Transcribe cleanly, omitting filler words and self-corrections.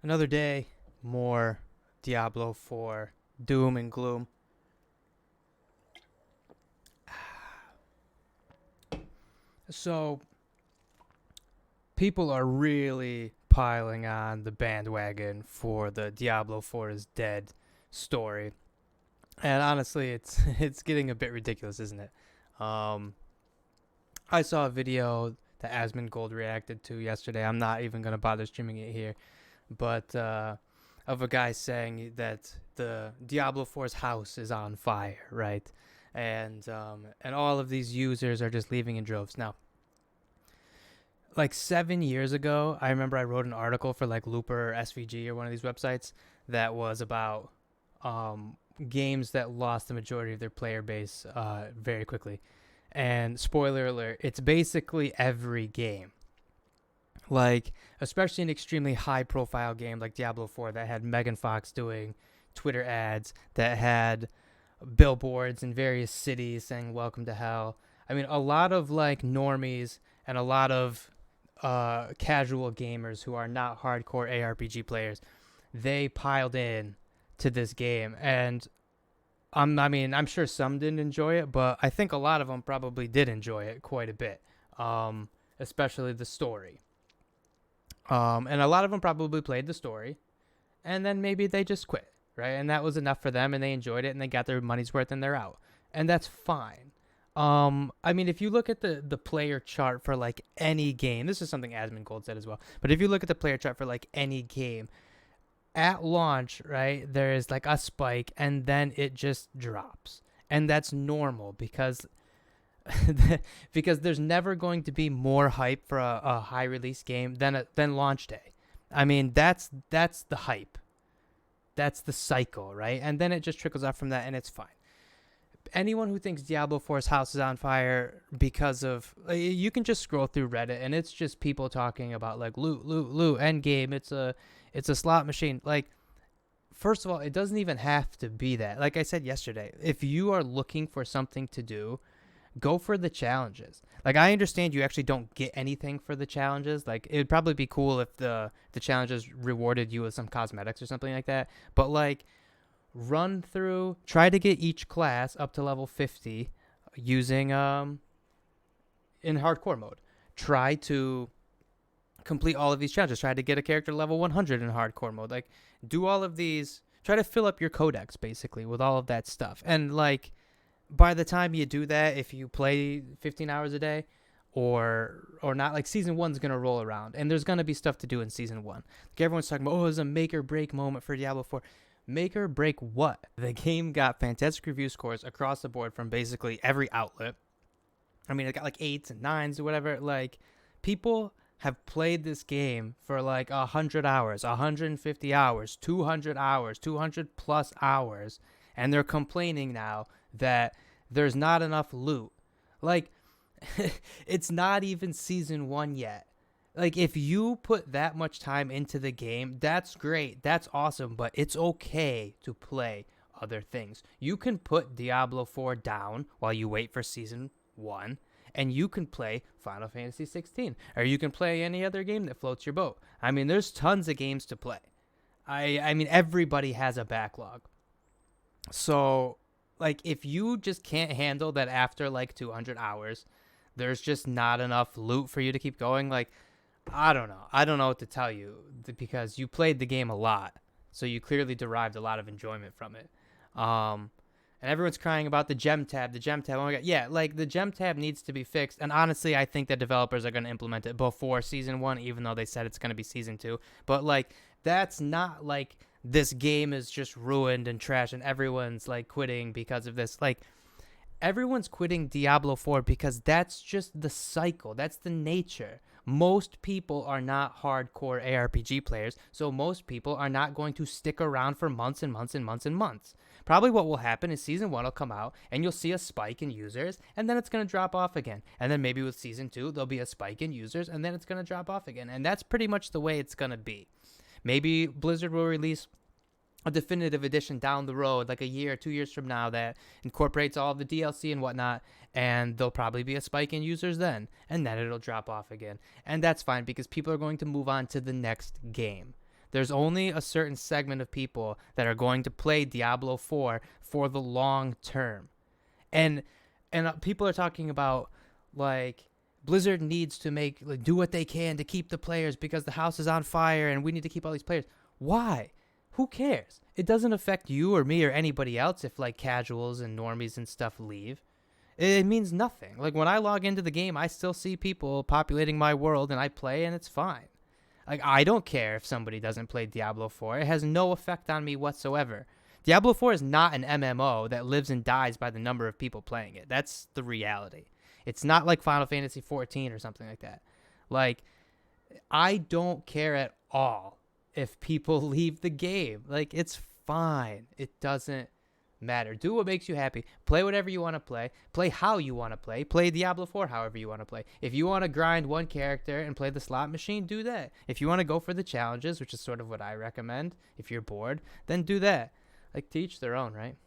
Another day, more Diablo 4 doom and gloom. So, people are really piling on the bandwagon for the Diablo 4 is dead story. And honestly, it's it's getting a bit ridiculous, isn't it? Um, I saw a video that Asmon Gold reacted to yesterday. I'm not even going to bother streaming it here, but of a guy saying that the Diablo 4's house is on fire, right? And all of these users are just leaving in droves. Now, like 7 years ago, I remember I wrote an article for like Looper or SVG or one of these websites that was about games that lost the majority of their player base very quickly. And spoiler alert, it's basically every game. Like, especially an extremely high profile game like Diablo 4 that had Megan Fox doing Twitter ads, that had billboards in various cities saying welcome to hell. I mean, a lot of like normies and a lot of casual gamers who are not hardcore ARPG players, they piled in to this game. And I'm sure some didn't enjoy it, but I think a lot of them probably did enjoy it quite a bit, especially the story. And a lot of them probably played the story, and then maybe they just quit, right? And that was enough for them, and they enjoyed it, and they got their money's worth, and they're out, and that's fine. I mean, if you look at the player chart for like any game, this is something Asmon Gold said as well. But if you look at the player chart for like any game, at launch, right, there is like a spike, and then it just drops, and that's normal because because there's never going to be more hype for a high release game than launch day. I mean, that's the hype. That's the cycle, right? And then it just trickles out from that, and it's fine. Anyone who thinks Diablo 4's house is on fire because of you can just scroll through Reddit, and it's just people talking about like loot, loot, loot, end game. It's a slot machine. Like, first of all, it doesn't even have to be that. Like I said yesterday, if you are looking for something to do, go for the challenges. Like, I understand you actually don't get anything for the challenges. Like, it would probably be cool if the challenges rewarded you with some cosmetics or something like that. But like, run through, try to get each class up to level 50 using in hardcore mode. Try to complete all of these challenges. Try to get a character level 100 in hardcore mode. Like, do all of these. Try to fill up your codex basically with all of that stuff. And like, by the time you do that, if you play 15 hours a day or not, like, season one's gonna roll around, and there's gonna be stuff to do in season one. Like, everyone's talking about, oh, it was a make or break moment for Diablo 4. Make or break what? The game got fantastic review scores across the board from basically every outlet. I mean, it got like 8s and 9s or whatever. Like, people have played this game for like 100 hours, 150 hours, 200 hours, 200 plus hours, and they're complaining now that there's not enough loot. Like, it's not even season one yet. Like, if you put that much time into the game, that's great. That's awesome. But it's okay to play other things. You can put Diablo 4 down while you wait for season one, and you can play Final Fantasy 16, or you can play any other game that floats your boat. I mean, there's tons of games to play. I mean, everybody has a backlog. So, like, if you just can't handle that after like 200 hours, there's just not enough loot for you to keep going. Like, I don't know. I don't know what to tell you because you played the game a lot, so you clearly derived a lot of enjoyment from it. Um, and everyone's crying about the gem tab. The gem tab. Oh my god, yeah, like the gem tab needs to be fixed. And honestly, I think that developers are going to implement it before season one, even though they said it's going to be season two. But like, that's not like this game is just ruined and trash, and everyone's like quitting because of this. Like, everyone's quitting Diablo 4 because that's just the cycle. That's the nature. Most people are not hardcore ARPG players, so most people are not going to stick around for months and months and months and months. Probably what will happen is season one will come out and you'll see a spike in users, and then it's going to drop off again. And then maybe with season two, there'll be a spike in users, and then it's going to drop off again. And that's pretty much the way it's going to be. Maybe Blizzard will release a definitive edition down the road, like a year, 2 years from now, that incorporates all of the DLC and whatnot, and there'll probably be a spike in users then, and then it'll drop off again. And that's fine because people are going to move on to the next game. There's only a certain segment of people that are going to play Diablo 4 for the long term. And people are talking about like Blizzard needs to do what they can to keep the players because the house is on fire and we need to keep all these players. Why? Who cares? It doesn't affect you or me or anybody else if like casuals and normies and stuff leave. It means nothing. Like when I log into the game, I still see people populating my world and I play and it's fine. Like I don't care if somebody doesn't play Diablo 4. It has no effect on me whatsoever. Diablo 4 is not an MMO that lives and dies by the number of people playing it. That's the reality. It's not like Final Fantasy 14 or something like that. Like I don't care at all if people leave the game. Like it's fine. It doesn't matter. Do what makes you happy. Play whatever you want to play. Play how you want to play. Play Diablo 4 however you want to play. If you want to grind one character and play the slot machine, do that. If you want to go for the challenges, which is sort of what I recommend, if you're bored, then do that. Like to each their own, right?